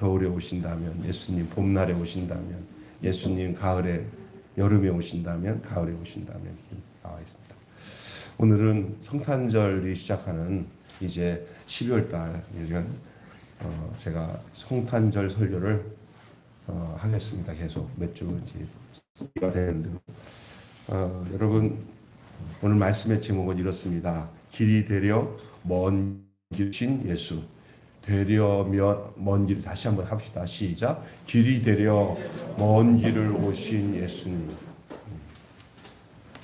겨울에 오신다면, 예수님 봄날에 오신다면, 예수님 가을에 여름에 오신다면, 가을에 오신다면 이렇게 나와 있습니다. 오늘은 성탄절이 시작하는 이제 12월 달 제가 성탄절 설교를 하겠습니다. 계속 몇 주인지 되는데 여러분 오늘 말씀의 제목은 이렇습니다. 길이 되려 먼 길이신 예수. 되려 먼 길, 다시 한번 합시다. 시작. 길이 되려 먼 길을 오신 예수님.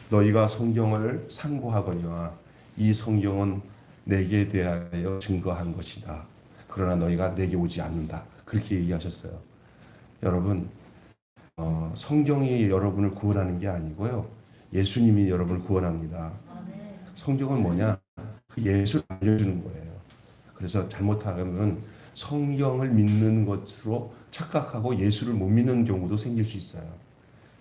너희가 성경을 상고하거니와 이 성경은 내게 대하여 증거한 것이다. 그러나 너희가 내게 오지 않는다. 그렇게 얘기하셨어요. 여러분, 성경이 여러분을 구원하는 게 아니고요. 예수님이 여러분을 구원합니다. 성경은 뭐냐? 그 예수를 알려주는 거예요. 그래서 잘못하면 성경을 믿는 것으로 착각하고 예수를 못 믿는 경우도 생길 수 있어요.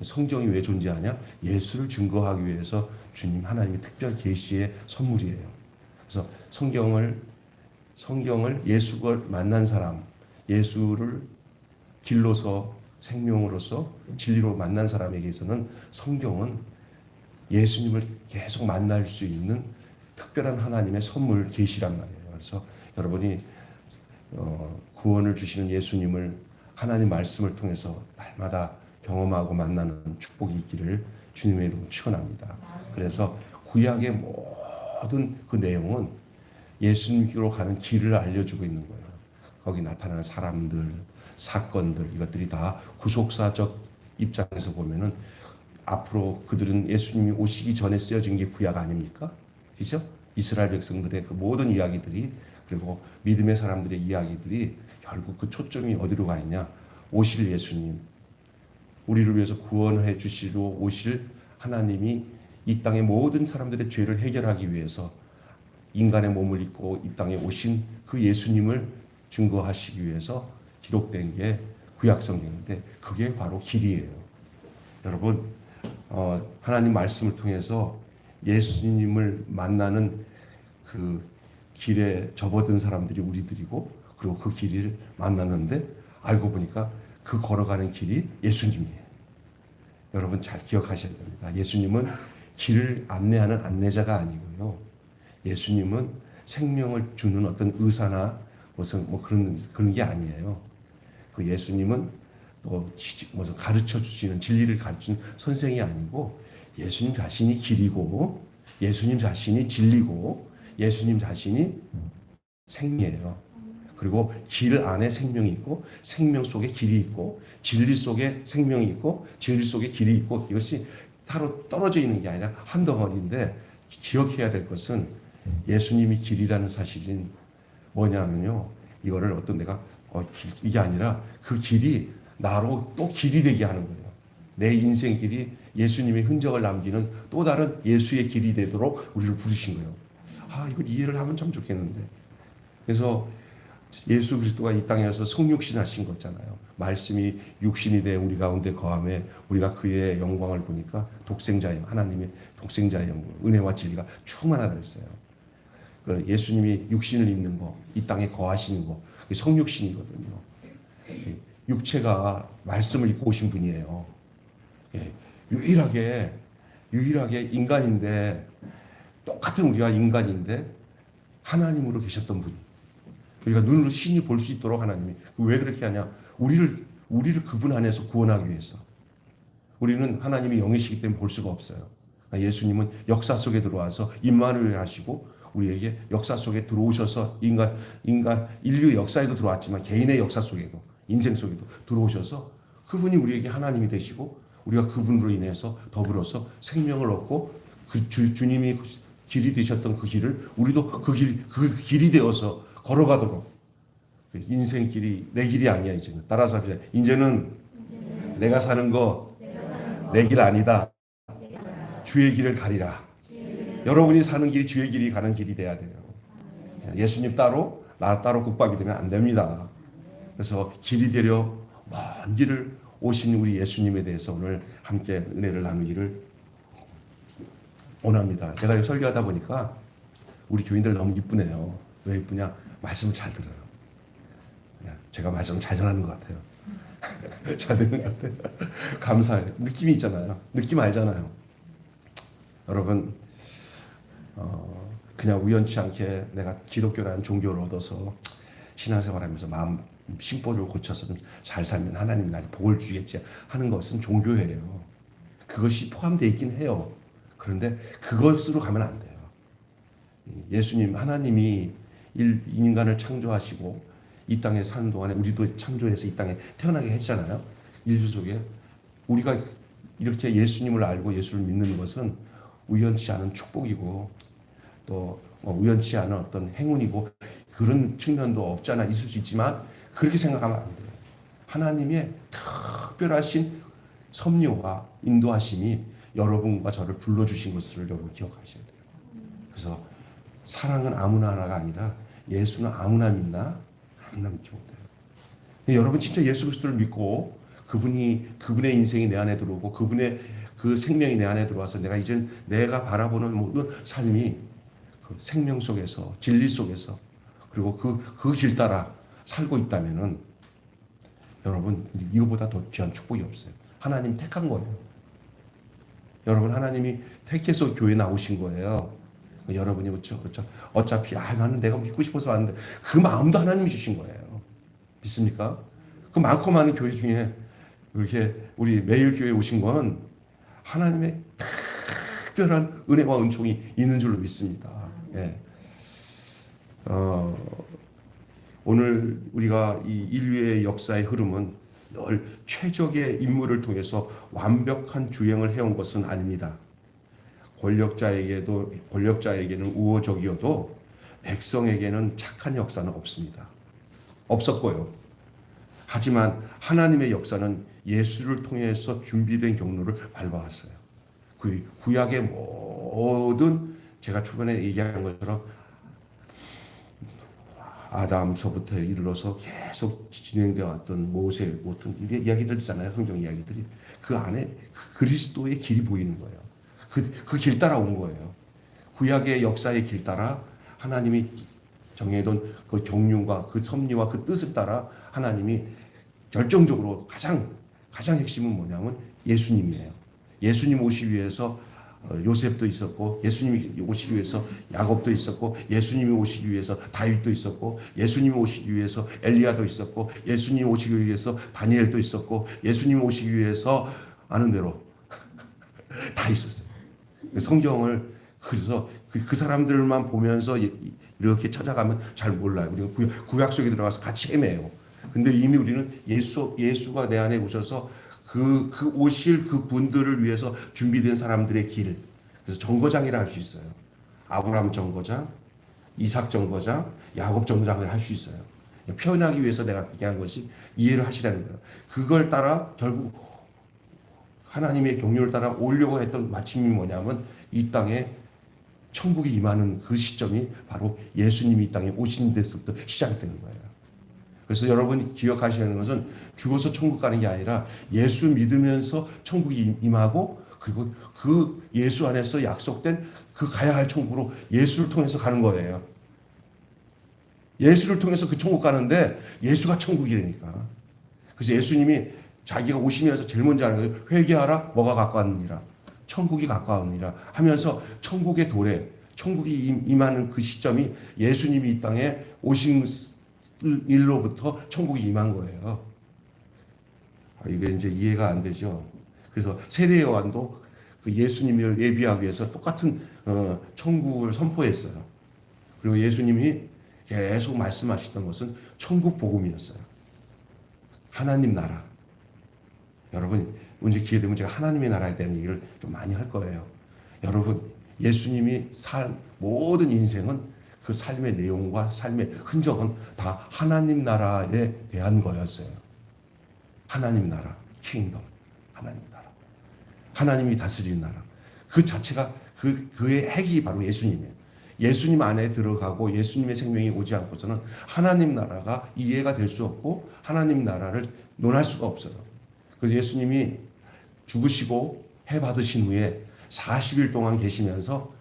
성경이 왜 존재하냐? 예수를 증거하기 위해서 주님 하나님의 특별 계시의 선물이에요. 그래서 성경을 예수를 만난 사람, 예수를 길로서 생명으로서 진리로 만난 사람에게서는 성경은 예수님을 계속 만날 수 있는 특별한 하나님의 선물 계시란 말이에요. 그래서 여러분이 구원을 주시는 예수님을 하나님 말씀을 통해서 날마다 경험하고 만나는 축복이 있기를 주님의 이름으로 축원합니다. 그래서 구약의 모든 그 내용은 예수님께로 가는 길을 알려주고 있는 거예요. 거기 나타나는 사람들, 사건들 이것들이 다 구속사적 입장에서 보면은 앞으로 그들은 예수님이 오시기 전에 쓰여진 게 구약 아닙니까? 그죠? 이스라엘 백성들의 그 모든 이야기들이 그리고 믿음의 사람들의 이야기들이 결국 그 초점이 어디로 가 있냐? 오실 예수님, 우리를 위해서 구원해 주시러 오실 하나님이 이 땅의 모든 사람들의 죄를 해결하기 위해서 인간의 몸을 입고 이 땅에 오신 그 예수님을 증거하시기 위해서 기록된 게 구약 성경인데 그게 바로 길이에요. 여러분, 하나님 말씀을 통해서 예수님을 만나는 그 길에 접어든 사람들이 우리들이고 그리고 그 길을 만났는데 알고 보니까 그 걸어가는 길이 예수님이에요. 여러분 잘 기억하셔야 됩니다. 예수님은 길을 안내하는 안내자가 아니고요. 예수님은 생명을 주는 어떤 의사나 무슨 그런 게 아니에요. 그 예수님은 또 무슨 가르쳐 주시는 진리를 가르치는 선생이 아니고 예수님 자신이 길이고 예수님 자신이 진리고 예수님 자신이 생명이에요. 그리고 길 안에 생명이 있고 생명 속에 길이 있고 진리 속에 생명이 있고 진리 속에 길이 있고 이것이 서로 떨어져 있는 게 아니라 한 덩어리인데 기억해야 될 것은 예수님이 길이라는 사실은 뭐냐면요. 이거를 어떤 내가 이게 아니라 그 길이 나로 또 길이 되게 하는 거예요. 내 인생 길이 예수님의 흔적을 남기는 또 다른 예수의 길이 되도록 우리를 부르신 거예요. 이걸 이해를 하면 참 좋겠는데. 그래서 예수 그리스도가 이 땅에 와서 성육신 하신 거잖아요. 말씀이 육신이 돼 우리 가운데 거함에 우리가 그의 영광을 보니까 하나님의 독생자의 영광, 은혜와 진리가 충만하다 했어요. 그 예수님이 육신을 입는 거, 이 땅에 거하시는 거, 성육신이거든요. 육체가 말씀을 입고 오신 분이에요. 유일하게 인간인데 똑같은 우리가 인간인데 하나님으로 계셨던 분. 우리가 눈으로 신이 볼 수 있도록 하나님이 왜 그렇게 하냐? 우리를 그분 안에서 구원하기 위해서. 우리는 하나님이 영이시기 때문에 볼 수가 없어요. 예수님은 역사 속에 들어와서 임마누엘 하시고 우리에게 역사 속에 들어오셔서 인류 역사에도 들어왔지만 개인의 역사 속에도 인생 속에도 들어오셔서 그분이 우리에게 하나님이 되시고 우리가 그분으로 인해서 더불어서 생명을 얻고 그 주님이 길이 되셨던 그 길을 우리도 그 길이 되어서 걸어가도록 인생 길이 내 길이 아니야 이제는 따라서 합시다. 이제는 내가 사는 거 내 길 아니다. 주의 길을 가리라. 여러분이 사는 길이 주의 길이 가는 길이 돼야 돼요. 예수님 따로 나 따로 국밥이 되면 안 됩니다. 그래서 길이 되려 먼 길을 오신 우리 예수님에 대해서 오늘 함께 은혜를 나누기를 원합니다. 제가 설교하다 보니까 우리 교인들 너무 이쁘네요. 왜 이쁘냐? 말씀을 잘 들어요. 제가 말씀 잘 전하는 것 같아요. 잘 되는 것 같아요. 감사해요. 느낌이 있잖아요. 느낌 알잖아요. 여러분, 그냥 우연치 않게 내가 기독교라는 종교를 얻어서 신앙생활하면서 마음 심보를 고쳐서 잘 살면 하나님이 나한테 복을 주겠지 하는 것은 종교예요. 그것이 포함되어 있긴 해요. 그런데 그것으로 가면 안 돼요. 예수님, 하나님이 인간을 창조하시고 이 땅에 사는 동안에 우리도 창조해서 이 땅에 태어나게 했잖아요. 인류 속에 우리가 이렇게 예수님을 알고 예수를 믿는 것은 우연치 않은 축복이고 또 우연치 않은 어떤 행운이고 그런 측면도 없지 않아 있을 수 있지만 그렇게 생각하면 안 돼요. 하나님의 특별하신 섭리와 인도하심이 여러분과 저를 불러주신 것을 여러분 기억하셔야 돼요. 그래서 사랑은 아무나 하나가 아니라 예수는 아무나 믿나? 아무나 믿지 못해요. 여러분 진짜 예수 그리스도를 믿고 그분의 인생이 내 안에 들어오고 그분의 그 생명이 내 안에 들어와서 내가 이제 내가 바라보는 모든 삶이 그 생명 속에서 진리 속에서 그리고 그 길 따라 살고 있다면은 여러분 이거보다 더 귀한 축복이 없어요. 하나님 택한 거예요. 여러분 하나님이 택해서 교회 나오신 거예요. 여러분이 어차피 나는 내가 믿고 싶어서 왔는데 그 마음도 하나님이 주신 거예요. 믿습니까? 그 많고 많은 교회 중에 이렇게 우리 매일 교회 오신 건 하나님의 특별한 은혜와 은총이 있는 줄로 믿습니다. 예. 오늘 우리가 이 인류의 역사의 흐름은 늘 최적의 인물을 통해서 완벽한 주행을 해온 것은 아닙니다. 권력자에게는 우호적이어도 백성에게는 착한 역사는 없습니다. 없었고요. 하지만 하나님의 역사는 예수를 통해서 준비된 경로를 밟아왔어요. 그 구약의 모든 제가 초반에 얘기한 것처럼 아담서부터 이르러서 계속 진행되어 왔던 모세, 모든 이야기들 있잖아요. 성경 이야기들이. 그 안에 그리스도의 길이 보이는 거예요. 그 길 따라 온 거예요. 구약의 역사의 길 따라 하나님이 정해둔 그 경륜과 그 섭리와 그 뜻을 따라 하나님이 결정적으로 가장 핵심은 뭐냐면 예수님이에요. 예수님 오시기 위해서 요셉도 있었고, 예수님이 오시기 위해서 야곱도 있었고, 예수님이 오시기 위해서 다윗도 있었고, 예수님이 오시기 위해서 엘리야도 있었고, 예수님이 오시기 위해서 다니엘도 있었고, 예수님이 오시기 위해서 아는 대로 다 있었어요. 성경을 그래서 그 사람들만 보면서 이렇게 찾아가면 잘 몰라요. 우리가 구약 속에 들어가서 같이 헤매요. 근데 이미 우리는 예수가 내 안에 오셔서 그 오실 그 분들을 위해서 준비된 사람들의 길. 그래서 정거장이라 할 수 있어요. 아브라함 정거장, 이삭 정거장, 야곱 정거장을 할 수 있어요. 표현하기 위해서 내가 얘기한 것이 이해를 하시라는 거예요. 그걸 따라 결국 하나님의 경륜을 따라 오려고 했던 마침이 뭐냐면 이 땅에 천국이 임하는 그 시점이 바로 예수님이 이 땅에 오신 데서부터 시작이 되는 거예요. 그래서 여러분이 기억하셔야 하는 것은 죽어서 천국 가는 게 아니라 예수 믿으면서 천국이 임하고 그리고 그 예수 안에서 약속된 그 가야 할 천국으로 예수를 통해서 가는 거예요. 예수를 통해서 그 천국 가는데 예수가 천국이라니까. 그래서 예수님이 자기가 오시면서 제일 먼저 하는 거예요. 회개하라, 뭐가 가까웠느니라. 천국이 가까웠느니라 하면서 천국의 도래, 천국이 임하는 그 시점이 예수님이 이 땅에 오신 일로부터 천국이 임한 거예요. 이게 이제 이해가 안 되죠. 그래서 세례 요한도 그 예수님을 예비하기 위해서 똑같은 천국을 선포했어요. 그리고 예수님이 계속 말씀하시던 것은 천국 복음이었어요. 하나님 나라. 여러분 언제 기회 되면 제가 하나님의 나라에 대한 얘기를 좀 많이 할 거예요. 여러분 예수님이 살 모든 인생은 그 삶의 내용과 삶의 흔적은 다 하나님 나라에 대한 거였어요. 하나님 나라, 킹덤, 하나님 나라. 하나님이 다스리는 나라. 그 자체가 그의 핵이 바로 예수님이에요. 예수님 안에 들어가고 예수님의 생명이 오지 않고서는 하나님 나라가 이해가 될 수 없고 하나님 나라를 논할 수가 없어요. 그래서 예수님이 죽으시고 해 받으신 후에 40일 동안 계시면서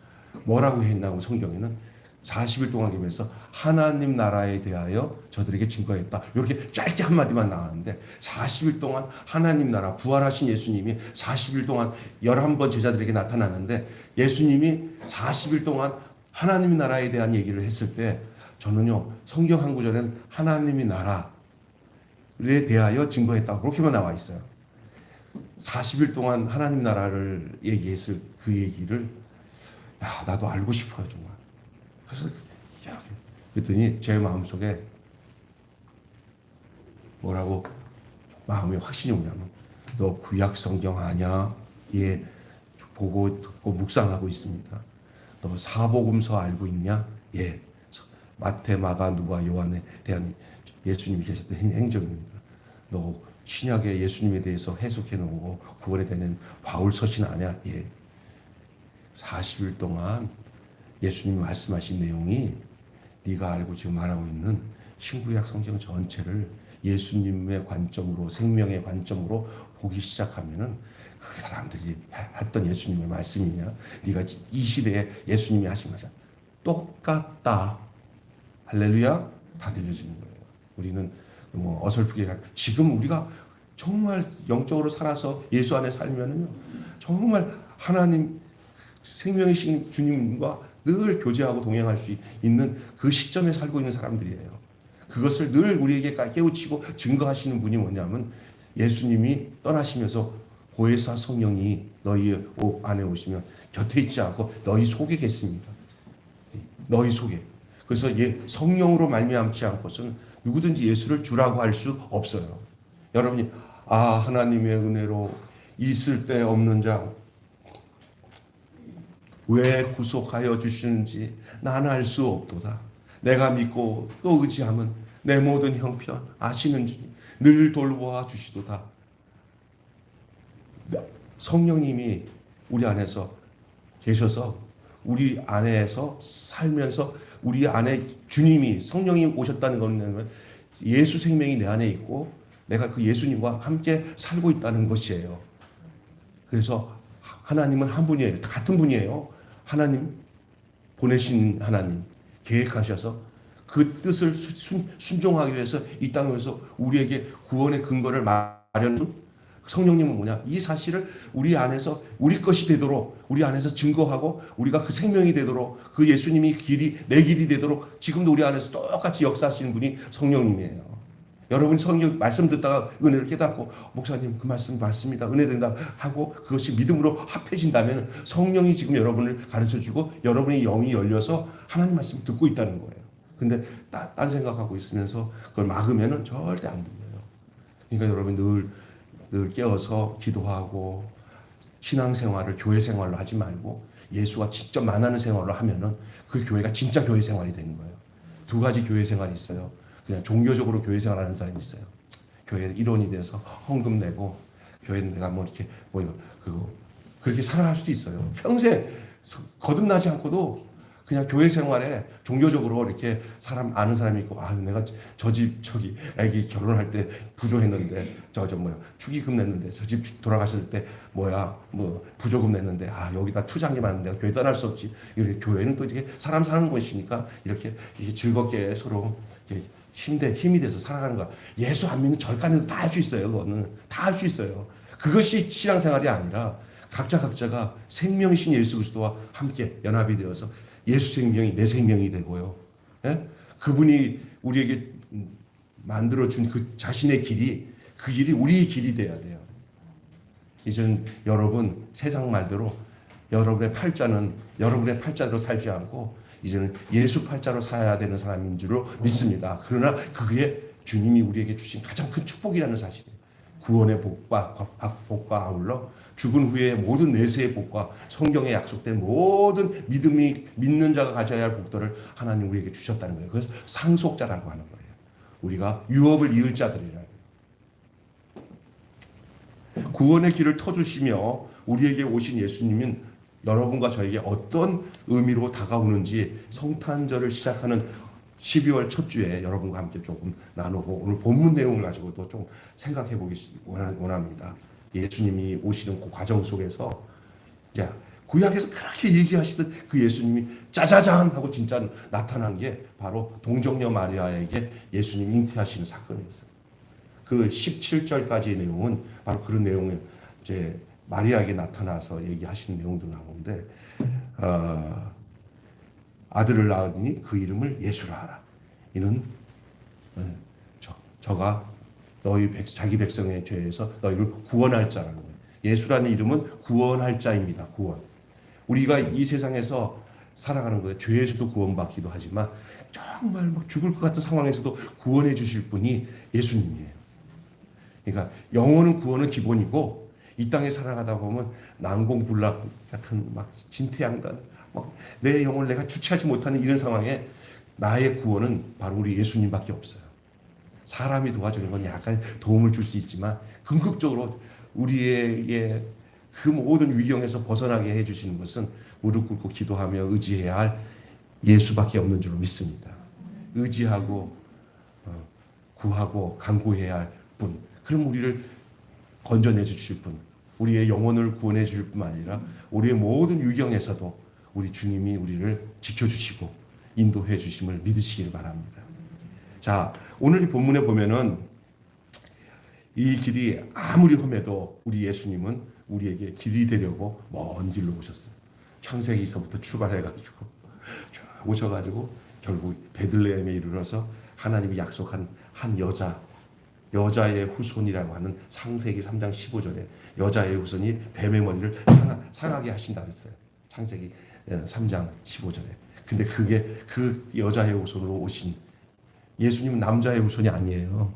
뭐라고 했나고 성경에는 40일 동안 기도해서 하나님 나라에 대하여 저들에게 증거했다. 이렇게 짧게 한마디만 나왔는데 40일 동안 하나님 나라, 부활하신 예수님이 40일 동안 11번 제자들에게 나타났는데 예수님이 40일 동안 하나님 나라에 대한 얘기를 했을 때 저는요, 성경 한 구절에는 하나님의 나라에 대하여 증거했다고 그렇게만 나와 있어요. 40일 동안 하나님 나라를 얘기했을 그 얘기를 야, 나도 알고 싶어요, 정말. 그래서 야, 그랬더니 제 마음속에 뭐라고 마음에 확신이 오냐면 너 구약 성경 아냐? 예, 보고 듣고 묵상하고 있습니다. 너 사복음서 알고 있냐? 예, 마태, 마가, 누가, 요한에 대한 예수님이 계셨던 행적입니다. 너 신약의 예수님에 대해서 해석해 놓고 구원에 대한 바울 서신 아냐? 예. 40일 동안 예수님이 말씀하신 내용이 네가 알고 지금 말하고 있는 신구약 성경 전체를 예수님의 관점으로, 생명의 관점으로 보기 시작하면은 그 사람들이 했던 예수님의 말씀이냐, 네가 이 시대에 예수님이 하신 말씀 똑같다. 할렐루야. 다 들려지는 거예요. 우리는 뭐 어설프게 지금 우리가 정말 영적으로 살아서 예수 안에 살면은요, 정말 하나님 생명이신 주님과 늘 교제하고 동행할 수 있는 그 시점에 살고 있는 사람들이에요. 그것을 늘 우리에게 깨우치고 증거하시는 분이 뭐냐면 예수님이 떠나시면서 보혜사 성령이 너희 안에 오시면 곁에 있지 않고 너희 속에 계십니다. 너희 속에. 그래서 성령으로 말미암지 않고서는 누구든지 예수를 주라고 할 수 없어요. 여러분이 하나님의 은혜로 있을 때 없는 자 왜 구속하여 주시는지 나는 알 수 없도다. 내가 믿고 또 의지하면 내 모든 형편 아시는 주님 늘 돌보아 주시도다. 성령님이 우리 안에서 계셔서 우리 안에서 살면서 우리 안에 주님이 성령이 오셨다는 것은 예수 생명이 내 안에 있고 내가 그 예수님과 함께 살고 있다는 것이에요. 그래서 하나님은 한 분이에요. 같은 분이에요. 하나님 보내신 하나님 계획하셔서 그 뜻을 순종하기 위해서 이 땅에서 우리에게 구원의 근거를 마련한 성령님은 뭐냐? 이 사실을 우리 안에서 우리 것이 되도록 우리 안에서 증거하고 우리가 그 생명이 되도록 그 예수님이 길이 내 길이 되도록 지금도 우리 안에서 똑같이 역사하시는 분이 성령님이에요. 여러분 성경 말씀 듣다가 은혜를 깨닫고 목사님 그 말씀 맞습니다. 은혜 된다 하고 그것이 믿음으로 합해진다면 성령이 지금 여러분을 가르쳐주고 여러분의 영이 열려서 하나님 말씀 듣고 있다는 거예요. 근데 딴 생각하고 있으면서 그걸 막으면 절대 안 들려요. 그러니까 여러분 늘 깨어서 기도하고 신앙생활을 교회 생활로 하지 말고 예수가 직접 만나는 생활로 하면은 그 교회가 진짜 교회 생활이 되는 거예요. 두 가지 교회 생활이 있어요. 그냥 종교적으로 교회 생활하는 사람이 있어요. 교회 일원이 돼서 헌금 내고 교회는 내가 뭐 이렇게 그렇게 살아갈 수도 있어요. 평생 거듭나지 않고도 그냥 교회 생활에 종교적으로 이렇게 아는 사람이 있고 내가 저 집 애기 결혼할 때 부조했는데 축의금 냈는데 저 집 돌아가실 때 부조금 냈는데 여기다 투자금하면 내가 교회 떠날 수 없지. 이렇게 교회는 또 이렇게 사람 사는 곳이니까 이렇게 즐겁게 서로 이렇게 힘이 돼서 살아가는 거야. 예수 안 믿는 절간에도 다 할 수 있어요. 그거는 다 할 수 있어요. 그것이 신앙생활이 아니라 각자가 생명이신 예수 그리스도와 함께 연합이 되어서 예수 생명이 내 생명이 되고요. 예? 그분이 우리에게 만들어준 그 자신의 길이 그 길이 우리의 길이 돼야 돼요. 이젠 여러분 세상 말대로 여러분의 팔자는 여러분의 팔자대로 살지 않고 이제는 예수 팔자로 살아야 되는 사람인 줄로 믿습니다. 그러나 그게 주님이 우리에게 주신 가장 큰 축복이라는 사실이에요. 구원의 복과 아울러 죽은 후에 모든 내세의 복과 성경에 약속된 모든 믿는 자가 가져야 할 복들을 하나님 우리에게 주셨다는 거예요. 그래서 상속자라고 하는 거예요. 우리가 유업을 이을 자들이라. 구원의 길을 터주시며 우리에게 오신 예수님은 여러분과 저에게 어떤 의미로 다가오는지 성탄절을 시작하는 12월 첫 주에 여러분과 함께 조금 나누고 오늘 본문 내용을 가지고도 좀 생각해 보기 원합니다. 예수님이 오시는 그 과정 속에서 구약에서 그렇게 얘기하시던 그 예수님이 짜자잔 하고 진짜 나타난 게 바로 동정녀 마리아에게 예수님 잉태하시는 사건이었어요. 그 17절까지의 내용은 바로 그런 내용을 이제 마리아에게 나타나서 얘기하시는 내용도 나오는데, 아들을 낳으니 그 이름을 예수라 하라. 이는 저가 자기 백성의 죄에서 너희를 구원할 자라는 거예요. 예수라는 이름은 구원할 자입니다. 구원. 우리가 이 세상에서 살아가는 거예요. 죄에서도 구원받기도 하지만 정말 막 죽을 것 같은 상황에서도 구원해 주실 분이 예수님이에요. 그러니까 영혼은 구원은 기본이고, 이 땅에 살아가다 보면 난공불락 같은 막 진퇴양단, 막 내 영혼을 내가 주체하지 못하는 이런 상황에 나의 구원은 바로 우리 예수님밖에 없어요. 사람이 도와주는 건 약간 도움을 줄 수 있지만 궁극적으로 우리의 그 모든 위경에서 벗어나게 해주시는 것은 무릎 꿇고 기도하며 의지해야 할 예수밖에 없는 줄로 믿습니다. 의지하고 구하고 간구해야 할 분, 그럼 우리를 건져내 주실 분, 우리의 영혼을 구원해 주실 뿐만 아니라 우리의 모든 위경에서도 우리 주님이 우리를 지켜주시고 인도해 주심을 믿으시길 바랍니다. 자, 오늘 이 본문에 보면은 이 길이 아무리 험해도 우리 예수님은 우리에게 길이 되려고 먼 길로 오셨어요. 창세기서부터 출발해가지고 쭉 오셔가지고 결국 베들레헴에 이르러서 하나님이 약속한 한 여자의 후손이라고 하는 창세기 3장 15절에 여자의 후손이 뱀의 머리를 상하게 하신다 그랬어요. 창세기 3장 15절에. 근데 그게 그 여자의 후손으로 오신 예수님은 남자의 후손이 아니에요.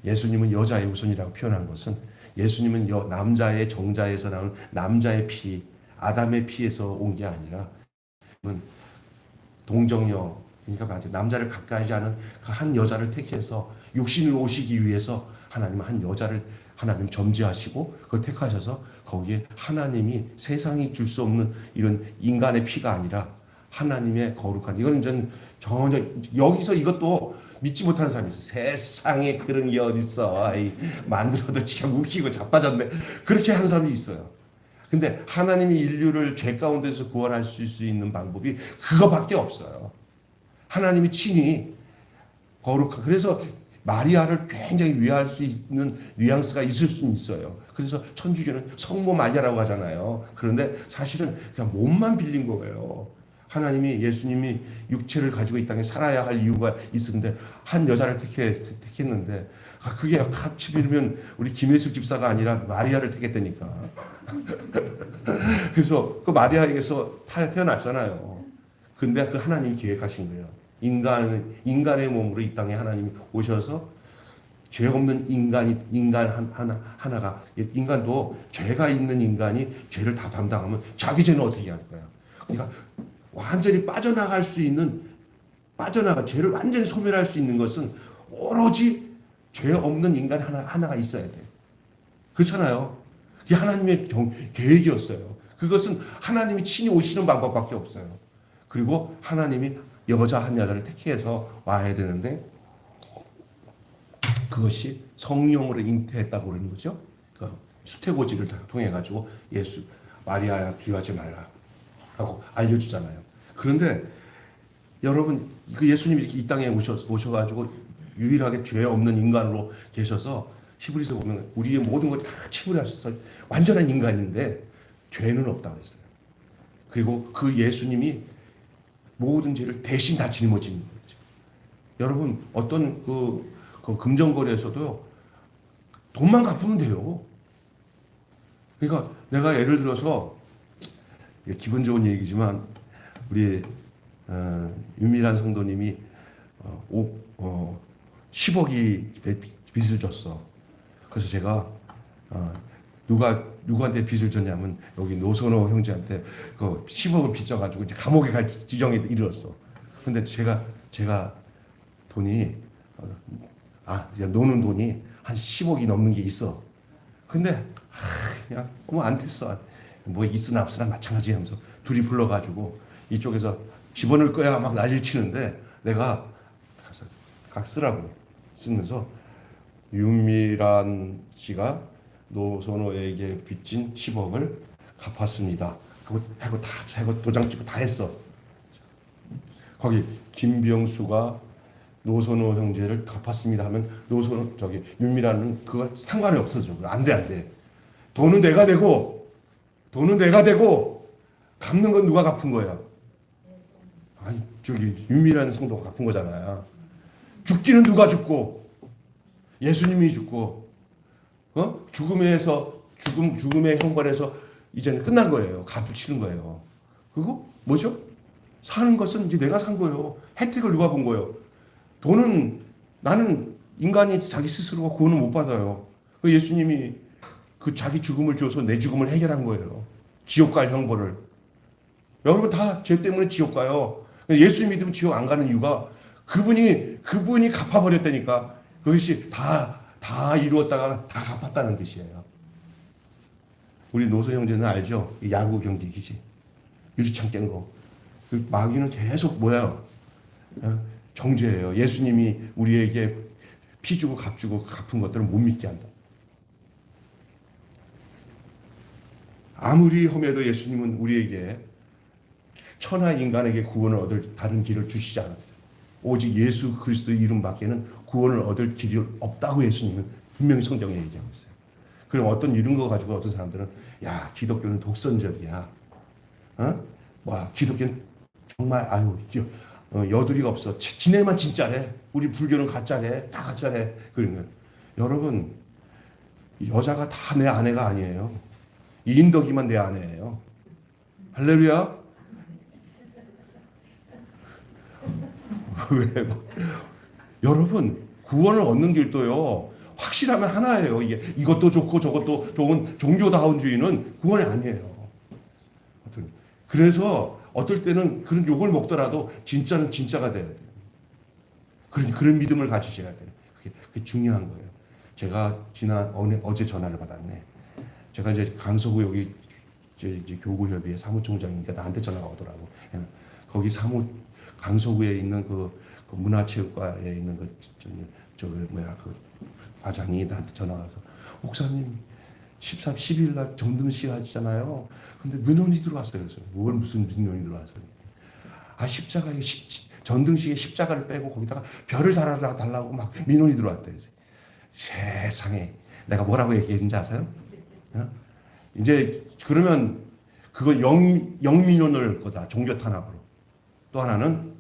예수님은 여자의 후손이라고 표현한 것은 예수님은 남자의 정자에서 나온 남자의 피, 아담의 피에서 온 게 아니라 동정녀, 그러니까 남자를 가까이 하는 그 한 여자를 택해서 육신을 오시기 위해서 하나님은 한 여자를 하나님 점지하시고 그걸 택하셔서 거기에 하나님이 세상이 줄 수 없는 이런 인간의 피가 아니라 하나님의 거룩한, 이거는 전혀 여기서 이것도 믿지 못하는 사람이 있어. 세상에 그런 게 어딨어. 만들어도 참 웃기고 자빠졌네. 그렇게 하는 사람이 있어요. 근데 하나님이 인류를 죄 가운데서 구원할 수 있는 방법이 그거밖에 없어요. 하나님이 친히 거룩한, 그래서 마리아를 굉장히 위할 수 있는 뉘앙스가 있을 수는 있어요. 그래서 천주교는 성모 마리아라고 하잖아요. 그런데 사실은 그냥 몸만 빌린 거예요. 하나님이 예수님이 육체를 가지고 이 땅에 살아야 할 이유가 있었는데 한 여자를 택했는데 그게 같이 빌면 우리 김혜숙 집사가 아니라 마리아를 택했다니까. 그래서 그 마리아에게서 태어났잖아요. 근데 그 하나님이 계획하신 거예요. 인간의 몸으로 이 땅에 하나님이 오셔서 죄 없는 인간 하나가, 인간도 죄가 있는 인간이 죄를 다 담당하면 자기 죄는 어떻게 할 거야? 그러니까 완전히 죄를 완전히 소멸할 수 있는 것은 오로지 죄 없는 인간 하나가 있어야 돼. 그렇잖아요. 그게 하나님의 계획이었어요. 그것은 하나님이 친히 오시는 방법밖에 없어요. 그리고 하나님이 여자 한 여자를 택해서 와야 되는데 그것이 성령으로 잉태했다고 그러는 거죠. 그 수태고지를 통해 가지고 마리아야 귀하지 말라라고 알려주잖아요. 그런데 여러분, 그 예수님이 이렇게 이 땅에 오셔가지고 유일하게 죄 없는 인간으로 계셔서 히브리서 보면 우리의 모든 걸 다 치부하셔서 완전한 인간인데 죄는 없다고 했어요. 그리고 그 예수님이 모든 죄를 대신 다 짊어지는 거죠. 여러분, 어떤 그 금전거래에서도요, 돈만 갚으면 돼요. 그러니까 내가 예를 들어서 기분 좋은 얘기지만 우리 윤미란 성도님이 10억이 빚을 졌어. 그래서 제가 누구한테 빚을 졌냐면 여기 노선호 형제한테 그 10억을 빚져가지고 이제 감옥에 갈 지경에 이르렀어. 근데 제가 돈이 이제 노는 돈이 한 10억이 넘는 게 있어. 근데 그냥 안 됐어. 뭐 있으나 없으나 마찬가지 하면서 둘이 불러가지고 이쪽에서 집어넣을 거야 막 난리를 치는데 내가 각 쓰라고 쓰면서 윤미란 씨가 노선호에게 빚진 10억을 갚았습니다 하고 다 하고 도장 찍고 다 했어. 거기 김병수가 노선호 형제를 갚았습니다 하면 노선호 윤미라는 그거 상관이 없어져. 안 돼. 돈은 내가 되고 갚는 건 누가 갚은 거야? 아니 윤미라는 성도가 갚은 거잖아요. 죽기는 누가 죽고 예수님이 죽고 죽음의 형벌에서 이제는 끝난 거예요. 갚으시는 거예요. 그리고 뭐죠? 사는 것은 이제 내가 산 거예요. 혜택을 누가 본 거예요? 돈은 나는 인간이 자기 스스로가 구원을 못 받아요. 예수님이 그 자기 죽음을 줘서 내 죽음을 해결한 거예요. 지옥 갈 형벌을. 여러분 다 죄 때문에 지옥 가요. 예수 믿으면 지옥 안 가는 이유가 그분이 갚아버렸다니까. 그것이 다 이루었다가 다 갚았다는 뜻이에요. 우리 노소 형제는 알죠? 야구 경기이지. 유리창 깬 거. 그 마귀는 계속 뭐예요? 정죄예요. 예수님이 우리에게 피 주고 값 주고 갚은 것들을 못 믿게 한다. 아무리 험해도 예수님은 우리에게 천하 인간에게 구원을 얻을 다른 길을 주시지 않았어요. 오직 예수 그리스도의 이름밖에는 구원을 얻을 길이 없다고 예수님은 분명히 성경에 얘기하고 있어요. 그럼 어떤 이런 거 가지고 어떤 사람들은 야 기독교는 독선적이야. 기독교는 정말 여두리가 없어. 지네만 진짜래. 우리 불교는 가짜래. 다 가짜래. 그러면 여러분 여자가 다 내 아내가 아니에요. 인덕이만 내 아내예요. 할렐루야. 왜? 여러분 구원을 얻는 길도요. 확실하면 하나예요. 이것도 좋고 저것도 좋은 종교다운주의는 구원이 아니에요. 그래서 어떨 때는 그런 욕을 먹더라도 진짜는 진짜가 돼야 돼요. 그런 믿음을 가지셔야 돼요. 그게 중요한 거예요. 제가 어제 전화를 받았네. 제가 이제 강서구 여기 이제 교구협의회 사무총장이니까 나한테 전화가 오더라고. 거기 강서구에 있는 그 문화체육과에 있는 그 과장이 나한테 전화 와서 목사님 13, 12일 날 전등식 하잖아요. 근데 민원이 들어왔어요. 그래서 뭘 무슨 민원이 들어왔어요? 십자가에 전등식에 십자가를 빼고 거기다가 별을 달아달라고 막 민원이 들어왔대요. 세상에 내가 뭐라고 얘기했는지 아세요? 이제 그러면 그거 영민원을 거다 종교 탄압으로. 또 하나는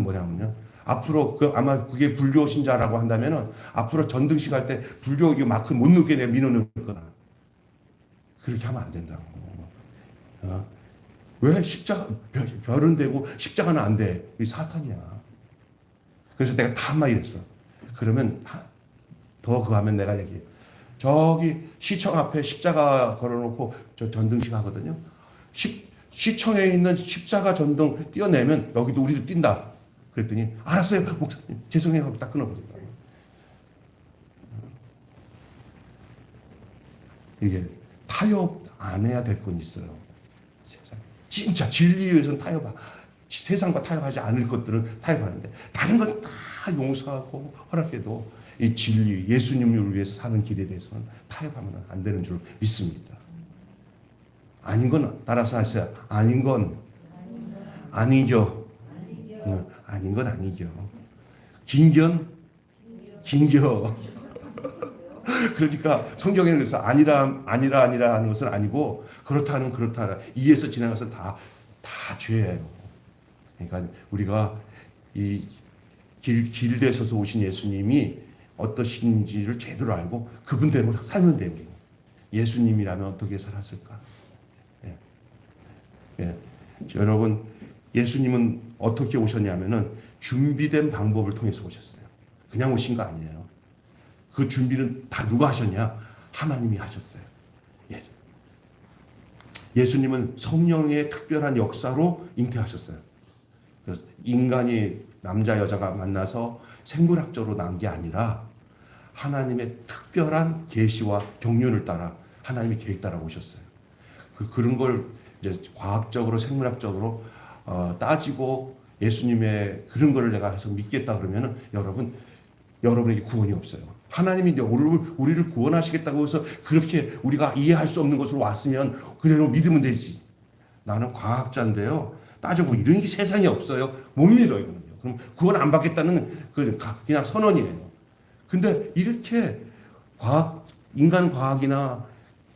뭐냐면요. 앞으로 아마 그게 불교 신자라고 한다면은 앞으로 전등식 할 때 불교 마크 못 넣게 내 민원을 거다. 그렇게 하면 안 된다고. 왜 별은 되고 십자가는 안 돼? 이 사탄이야. 그래서 내가 다 한마디 했어. 그러면 더 그거 하면 내가 얘기해. 저기 시청 앞에 십자가 걸어놓고 저 전등식 하거든요. 시청에 있는 십자가 전등 띄어내면 여기도 우리도 뛴다. 그랬더니 알았어요 목사님 죄송해요 하고 딱 끊어버리더라고요. 이게 타협 안 해야 될 건 있어요. 세상 진짜 진리에 의해서는 세상과 타협하지 않을 것들은 타협하는데 다른 건 다 용서하고 허락해도 이 진리 예수님을 위해서 사는 길에 대해서는 타협하면 안 되는 줄 믿습니다. 아닌 건 따라서 하세요. 아닌 건 아니죠. 아닌 건 아니죠. 긴겨. 그러니까 성경에는 그래서 아니라 하는 것은 아니고 그렇다는 그렇다. 이에서 지나가서 다 죄예요. 그러니까 우리가 이 길 되셔서 오신 예수님이 어떠신지를 제대로 알고 그분대로 살면 돼요. 예수님이라면 어떻게 살았을까? 예. 여러분 예수님은 어떻게 오셨냐면은 준비된 방법을 통해서 오셨어요. 그냥 오신 거 아니에요. 그 준비는 다 누가 하셨냐? 하나님이 하셨어요. 예수님은 성령의 특별한 역사로 잉태하셨어요. 그래서 인간이 남자 여자가 만나서 생물학적으로 난 게 아니라 하나님의 특별한 계시와 경륜을 따라 하나님의 계획 따라 오셨어요. 그런 걸 이제 과학적으로 생물학적으로 따지고 예수님의 그런 거를 내가 해서 믿겠다 그러면은 여러분에게 구원이 없어요. 하나님이 이제 우리를 구원하시겠다고 해서 그렇게 우리가 이해할 수 없는 것으로 왔으면 그대로 믿으면 되지. 나는 과학자인데요. 따져보면 이런 게 세상에 없어요. 못 믿어요. 이거는요. 그럼 구원 안 받겠다는 그냥 선언이에요. 근데 이렇게 인간 과학이나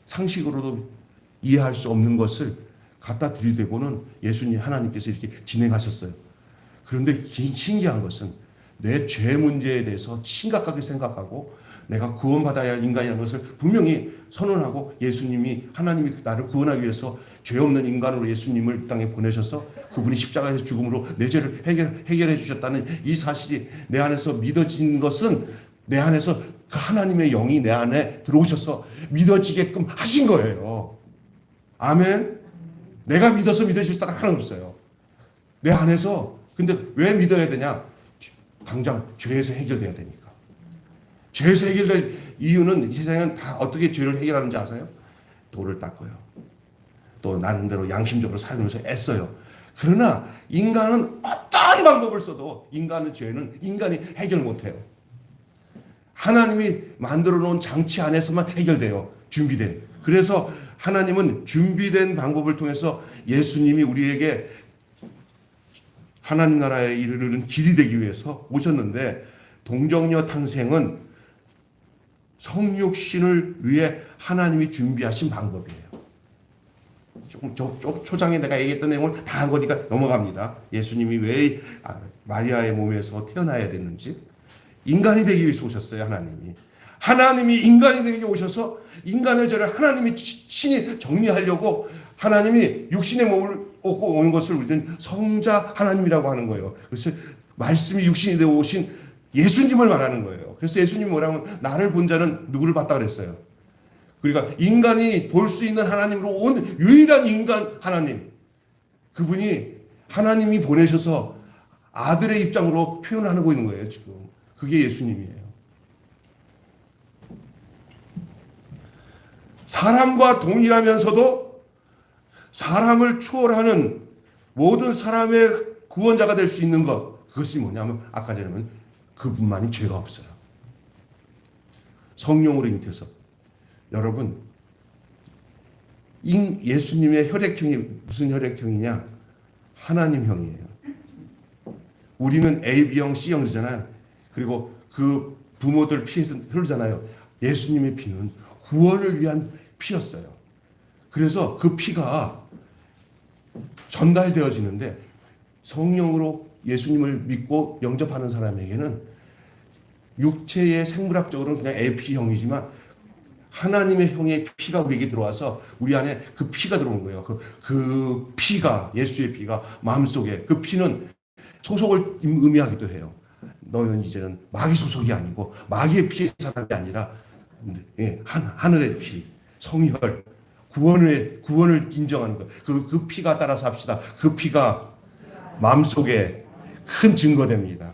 상식으로도 이해할 수 없는 것을 갖다 들이대고는 예수님 하나님께서 이렇게 진행하셨어요. 그런데 신기한 것은 내 죄 문제에 대해서 심각하게 생각하고 내가 구원받아야 할 인간이라는 것을 분명히 선언하고 하나님이 나를 구원하기 위해서 죄 없는 인간으로 예수님을 이 땅에 보내셔서 그분이 십자가에서 죽음으로 내 죄를 해결해 주셨다는 이 사실이 내 안에서 믿어진 것은 내 안에서 그 하나님의 영이 내 안에 들어오셔서 믿어지게끔 하신 거예요. 아멘. 내가 믿어서 믿어질 사람 하나 없어요. 내 안에서. 근데 왜 믿어야 되냐? 당장 죄에서 해결돼야 되니까. 죄에서 해결될 이유는 이 세상은 다 어떻게 죄를 해결하는지 아세요? 돌을 닦고요. 또 나름대로 양심적으로 살면서 애써요. 그러나 인간은 어떤 방법을 써도 죄는 인간이 해결 못해요. 하나님이 만들어 놓은 장치 안에서만 해결돼요. 준비된. 그래서 하나님은 준비된 방법을 통해서 예수님이 우리에게 하나님 나라에 이르는 길이 되기 위해서 오셨는데, 동정녀 탕생은 성육신을 위해 하나님이 준비하신 방법이에요. 조금 초장에 내가 얘기했던 내용을 다 한 거니까 넘어갑니다. 예수님이 왜 마리아의 몸에서 태어나야 됐는지. 인간이 되기 위해서 오셨어요. 하나님이 인간이 되기 위해 오셔서 인간의 죄를 하나님이 신이 정리하려고 하나님이 육신의 몸을 얻고 오는 것을 우리는 성자 하나님이라고 하는 거예요. 그래서 말씀이 육신이 되어 오신 예수님을 말하는 거예요. 그래서 예수님이 뭐라면 나를 본 자는 누구를 봤다 그랬어요. 그러니까 인간이 볼 수 있는 하나님으로 온 유일한 인간 하나님. 그분이 하나님이 보내셔서 아들의 입장으로 표현하고 있는 거예요. 지금. 그게 예수님이에요. 사람과 동일하면서도 사람을 초월하는 모든 사람의 구원자가 될 수 있는 것. 그것이 뭐냐면 아까 전에 그분만이 죄가 없어요. 성령으로 잉태해서. 여러분, 예수님의 혈액형이 무슨 혈액형이냐? 하나님형이에요. 우리는 A, B형, C형 그러잖아요. 그리고 그 부모들 피에서 흐르잖아요. 예수님의 피는 구원을 위한 피였어요. 그래서 그 피가 전달되어지는데 성령으로 예수님을 믿고 영접하는 사람에게는 육체의 생물학적으로는 그냥 AP형이지만 하나님의 형의 피가 우리에게 들어와서 우리 안에 그 피가 들어오는 거예요. 그 피가, 예수의 피가 마음속에, 그 피는 소속을 의미하기도 해요. 너는 이제는 마귀 소속이 아니고 마귀의 피의 사람이 아니라 하늘의 피, 성혈, 구원을 인정하는 거예요. 그 피가 따라서 합시다. 그 피가 마음속에 큰 증거됩니다.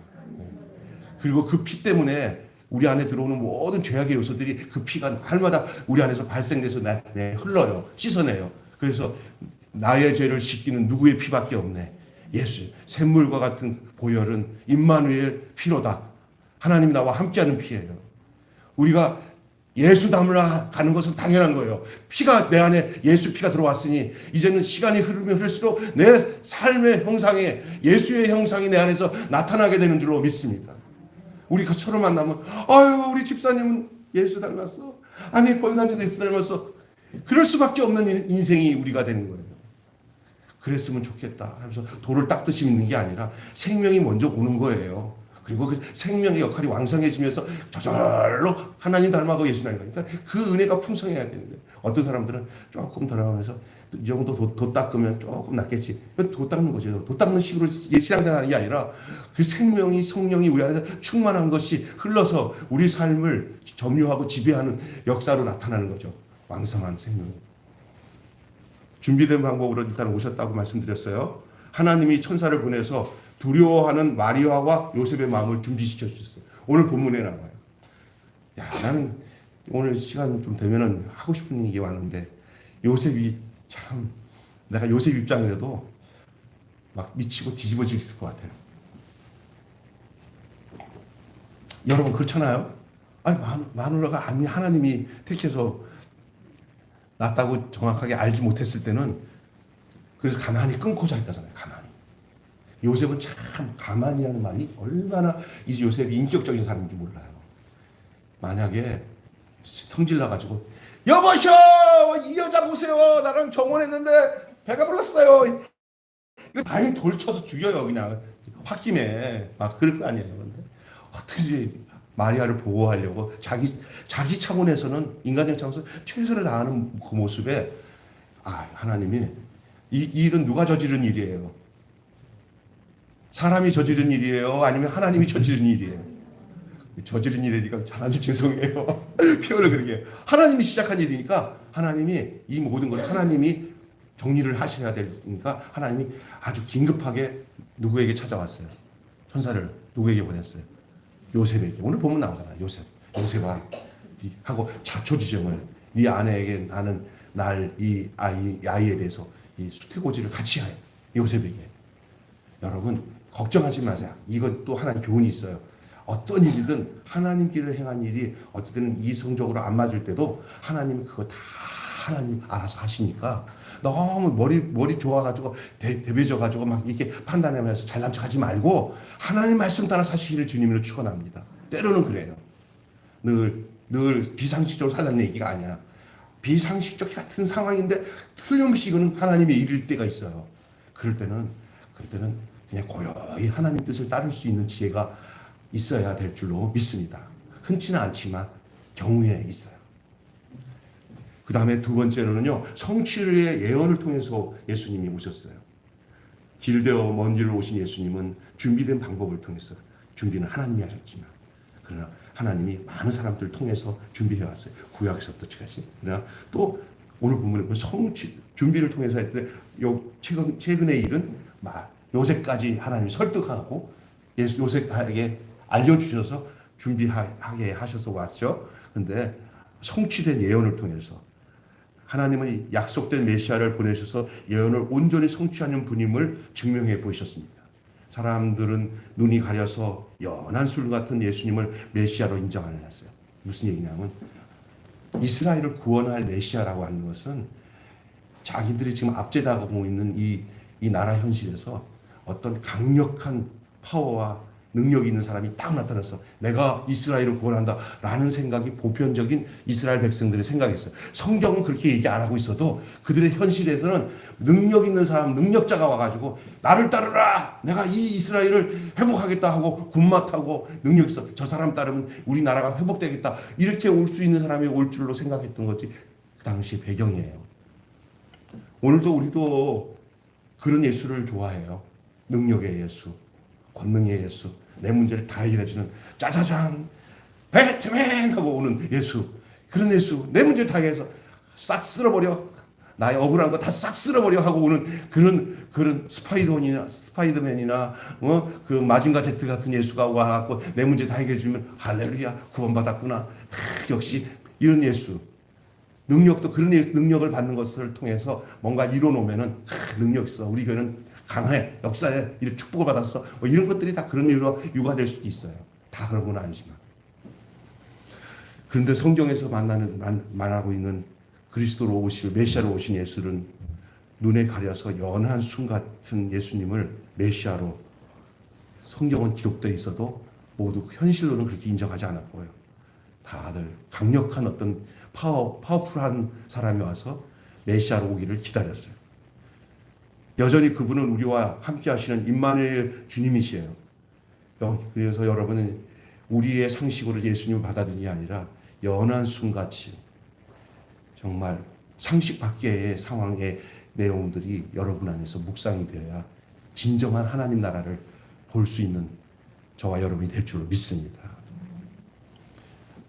그리고 그 피 때문에 우리 안에 들어오는 모든 죄악의 요소들이 그 피가 날마다 우리 안에서 발생돼서 흘러요. 씻어내요. 그래서 나의 죄를 씻기는 누구의 피밖에 없네. 예수. 샘물과 같은 보혈은 임마누엘 피로다. 하나님이 나와 함께하는 피예요. 우리가 예수 닮으러 가는 것은 당연한 거예요. 피가 내 안에 예수 피가 들어왔으니 이제는 시간이 흐르면 흐를수록 내 삶의 형상에 예수의 형상이 내 안에서 나타나게 되는 줄로 믿습니다. 우리가 서로 만나면 아유 우리 집사님은 예수 닮았어. 아니 권사님도 예수 닮았어. 그럴 수밖에 없는 인생이 우리가 되는 거예요. 그랬으면 좋겠다 하면서 돌을 닦듯이 믿는 게 아니라 생명이 먼저 오는 거예요. 그리고 그 생명의 역할이 왕성해지면서 저절로 하나님 닮아가고 예수 닮아가니까 그러니까 그 은혜가 풍성해야 되는데 어떤 사람들은 조금 더 나가면서 이 정도 도 닦으면 조금 낫겠지. 도 닦는 거죠. 도 닦는 식으로 신앙생활하는 게 아니라 그 생명이 성령이 우리 안에서 충만한 것이 흘러서 우리 삶을 점유하고 지배하는 역사로 나타나는 거죠. 왕성한 생명. 준비된 방법으로 일단 오셨다고 말씀드렸어요. 하나님이 천사를 보내서 두려워하는 마리아와 요셉의 마음을 준비시켜 주셨어요. 오늘 본문에 나와요. 야, 나는 오늘 시간 좀 되면은 하고 싶은 얘기 왔는데 요셉이 참 내가 요셉 입장이라도 막 미치고 뒤집어질 것 같아요. 여러분 그렇잖아요. 아니 마누라가 아니 하나님이 택해서 낳았다고 정확하게 알지 못했을 때는 그래서 가만히 끊고 자있다잖아요. 가만히. 요셉은 참 가만히 하는 말이 얼마나 이 요셉이 인격적인 사람인지 몰라요. 만약에 성질 나가지고 여보셔 이 여자 보세요 나랑 정혼했는데 배가 불렀어요. 이거 다행히 돌쳐서 죽여요. 그냥 홧김에 막 그럴 거 아니에요. 근데 어떻게 마리아를 보호하려고 자기 차원에서는 인간적 차원에서 최선을 다하는 그 모습에 하나님이 이 일은 누가 저지른 일이에요? 사람이 저지른 일이에요? 아니면 하나님이 저지른 일이에요? 저지른 일이니까 하나님 죄송해요. 표현을 그렇게 해요. 하나님이 시작한 일이니까 하나님이 이 모든 걸 하나님이 정리를 하셔야 되니까 하나님이 아주 긴급하게 누구에게 찾아왔어요? 천사를 누구에게 보냈어요? 요셉에게. 오늘 보면 나오잖아요. 요셉아 하고 자초지정을 네 아내에게 나는 이 아이에 대해서 이 수태고지를 같이 해. 요셉에게. 여러분 걱정하지 마세요. 이건 또 하나님 교훈이 있어요. 어떤 일이든 하나님께를 행한 일이 어쨌든 이성적으로 안 맞을 때도 하나님 그거 다 하나님 알아서 하시니까 너무 머리 좋아가지고 대배져가지고 막 이렇게 판단하면서 잘난 척하지 말고 하나님 말씀 따라 사시기를 주님으로 축원합니다. 때로는 그래요. 늘 비상식적으로 살라는 얘기가 아니야. 비상식적 같은 상황인데 틀림없이 이거는 하나님의 일일 때가 있어요. 그럴 때는 그냥 고요히 하나님 뜻을 따를 수 있는 지혜가 있어야 될 줄로 믿습니다. 흔치는 않지만 경우에 있어요. 그 다음에 두 번째로는요, 성취의 예언을 통해서 예수님이 오셨어요. 길되어 먼 길로 오신 예수님은 준비된 방법을 통해서 준비는 하나님이 하셨지만, 그러나 하나님이 많은 사람들을 통해서 준비해왔어요. 구약에서부터 지금까지. 그러나 또 오늘 본문에 보면 준비를 통해서 할 때, 최근의 일은 요셉까지 하나님이 설득하고 요셉에게 알려주셔서 준비하게 하셔서 왔죠. 근데 성취된 예언을 통해서 하나님은 약속된 메시아를 보내셔서 예언을 온전히 성취하는 분임을 증명해 보이셨습니다. 사람들은 눈이 가려서 연한 술 같은 예수님을 메시아로 인정 안 했어요. 무슨 얘기냐면 이스라엘을 구원할 메시아라고 하는 것은 자기들이 지금 압제당하고 있는 이 나라 현실에서 어떤 강력한 파워와 능력이 있는 사람이 딱 나타나서 내가 이스라엘을 구원한다 라는 생각이 보편적인 이스라엘 백성들의 생각이었어요. 성경은 그렇게 얘기 안 하고 있어도 그들의 현실에서는 능력 있는 사람, 능력자가 와가지고 나를 따르라! 내가 이 이스라엘을 회복하겠다 하고 군마 타고 능력 있어. 저 사람 따르면 우리나라가 회복되겠다. 이렇게 올 수 있는 사람이 올 줄로 생각했던 것이 그 당시 배경이에요. 오늘도 우리도 그런 예수를 좋아해요. 능력의 예수, 권능의 예수, 내 문제를 다 해결해주는 짜자잔 배트맨 하고 오는 예수. 그런 예수, 내 문제를 다 해결해서 싹 쓸어버려. 나의 억울한 거 다 싹 쓸어버려 하고 오는 그런 스파이더맨이나 그 마징가 제트 같은 예수가 와갖고 내 문제 다 해결해주면 할렐루야 구원받았구나. 역시 이런 예수. 능력도 그런 능력을 받는 것을 통해서 뭔가 이뤄놓으면은 능력 있어. 우리 교회는 강해, 역사에 이런 축복을 받았어. 뭐 이런 것들이 다 그런 이유로 유가될 수도 있어요. 다 그런 건 아니지만. 그런데 성경에서 말하고 있는 그리스도로 오실 메시아로 오신 예수는 눈에 가려서 연한 순 같은 예수님을 메시아로 성경은 기록되어 있어도 모두 현실로는 그렇게 인정하지 않았고요. 다들 강력한 어떤 파워풀한 사람이 와서 메시아로 오기를 기다렸어요. 여전히 그분은 우리와 함께 하시는 임마누엘 주님이시에요. 그래서 여러분은 우리의 상식으로 예수님을 받아들이는 게 아니라 연한 순같이 정말 상식 밖의 상황의 내용들이 여러분 안에서 묵상이 되어야 진정한 하나님 나라를 볼 수 있는 저와 여러분이 될 줄로 믿습니다.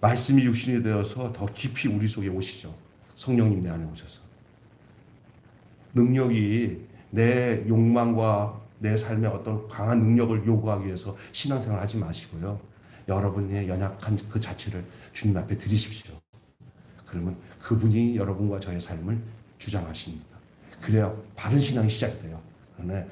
말씀이 육신이 되어서 더 깊이 우리 속에 오시죠. 성령님 내 안에 오셔서. 능력이 내 욕망과 내 삶에 어떤 강한 능력을 요구하기 위해서 신앙생활 하지 마시고요. 여러분의 연약한 그 자체를 주님 앞에 드리십시오. 그러면 그분이 여러분과 저의 삶을 주장하십니다. 그래야 바른 신앙이 시작이 돼요. 그러나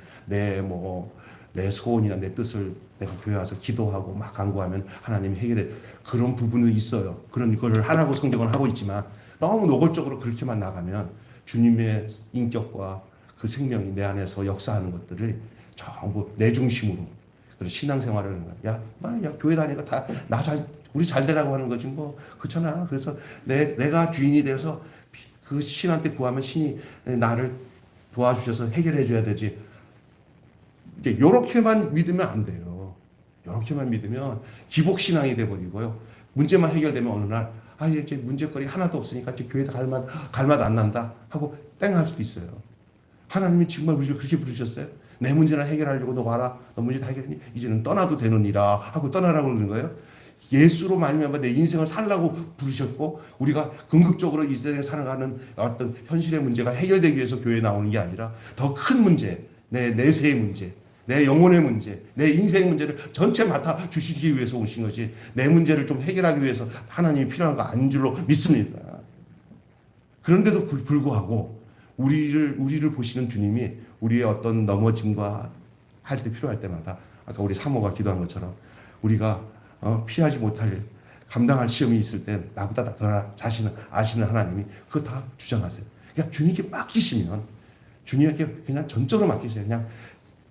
내 소원이나 내 뜻을 내가 교회 와서 기도하고 막 간구하면 하나님이 해결해. 그런 부분은 있어요. 그런 거를 하라고 성경은 하고 있지만 너무 노골적으로 그렇게만 나가면 주님의 인격과 그 생명이 내 안에서 역사하는 것들을 전부 내 중심으로 그런 신앙생활을 하는 거야. 야, 교회 다니니까 다 우리 잘 되라고 하는 거지 뭐. 그렇잖아. 그래서 내가 주인이 되어서 그 신한테 구하면 신이 나를 도와주셔서 해결해 줘야 되지. 이제 요렇게만 믿으면 안 돼요. 요렇게만 믿으면 기복신앙이 돼버리고요. 문제만 해결되면 어느 날 이제 문제거리 하나도 없으니까 이제 교회에 갈맛 안 난다 하고 땡 할 수도 있어요. 하나님이 정말 우리를 그렇게 부르셨어요? 내 문제나 해결하려고 너 와라. 너 문제 다 해결했니? 이제는 떠나도 되느니라 하고 떠나라고 그러는 거예요. 예수로 말미암아 내 인생을 살라고 부르셨고 우리가 궁극적으로 이 세상에 살아가는 어떤 현실의 문제가 해결되기 위해서 교회에 나오는 게 아니라 더 큰 문제, 내 내세의 문제, 내 영혼의 문제, 내 인생의 문제를 전체 맡아 주시기 위해서 오신 것이 내 문제를 좀 해결하기 위해서 하나님이 필요한 거 아닌 줄로 믿습니다. 그런데도 불구하고 우리를 보시는 주님이 우리의 어떤 넘어짐과 할 때 필요할 때마다 아까 우리 사모가 기도한 것처럼 우리가 피하지 못할 감당할 시험이 있을 때 나보다 더 자신을 아시는 하나님이 그거 다 주장하세요. 그냥 주님께 맡기시면 주님에게 그냥 전적으로 맡기세요. 그냥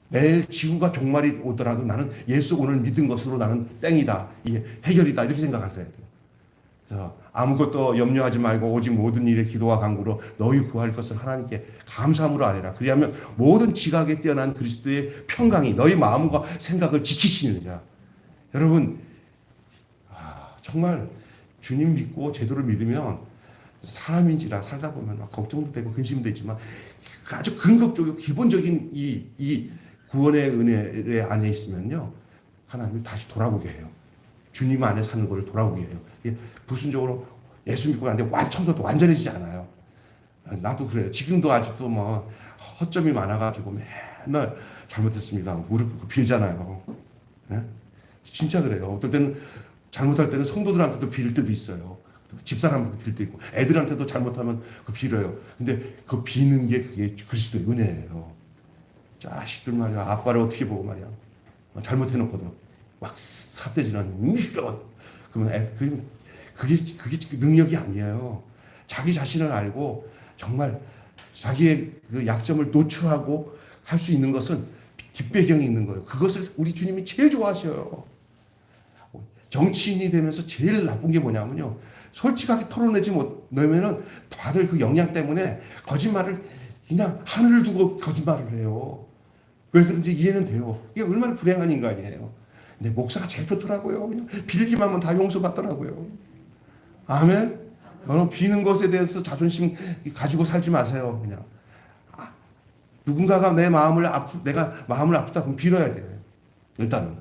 매일 지구가 종말이 오더라도 나는 예수 오늘 믿은 것으로 나는 땡이다. 이게 해결이다. 이렇게 생각하셔야 돼요. 그래서 아무것도 염려하지 말고 오직 모든 일에 기도와 간구로 너희 구할 것을 하나님께 감사함으로 아뢰라. 그리하면 모든 지각에 뛰어난 그리스도의 평강이 너희 마음과 생각을 지키시느니라. 여러분 정말 주님 믿고 제대로 믿으면 사람인지라 살다 보면 막 걱정도 되고 근심도 되지만 아주 근본적이고 기본적인 이 구원의 은혜 안에 있으면요 하나님이 다시 돌아보게 해요. 주님 안에 사는 걸 돌아보게 해요. 이게 부순적으로 예수 믿고 나는데 처음부터 완전해지지 않아요. 나도 그래요. 지금도 아직도 뭐 허점이 많아가지고 맨날 잘못했습니다. 무릎 꿇고 빌잖아요. 네? 진짜 그래요. 어떨 때는 잘못할 때는 성도들한테도 빌 때도 있어요. 집사람한테도 빌 때도 있고 애들한테도 잘못하면 그 빌어요. 근데 그 비는 게 그게 그리스도의 은혜예요. 자식들 말이야 아빠를 어떻게 보고 말이야 잘못해놓고도 막 삿대질하는 그러면 그게 능력이 아니에요. 자기 자신을 알고 정말 자기의 그 약점을 노출하고 할 수 있는 것은 뒷배경이 있는 거예요. 그것을 우리 주님이 제일 좋아하셔요. 정치인이 되면서 제일 나쁜 게 뭐냐면요. 솔직하게 털어내지 못하면은 다들 그 역량 때문에 거짓말을 그냥 하늘을 두고 거짓말을 해요. 왜 그런지 이해는 돼요. 이게 얼마나 불행한 인간이에요. 근데 목사가 제일 좋더라고요. 그냥 빌기만 하면 다 용서받더라고요. 아멘. 비는 것에 대해서 자존심 가지고 살지 마세요. 그냥 누군가가 내가 마음을 아프다 그럼 빌어야 돼요. 일단은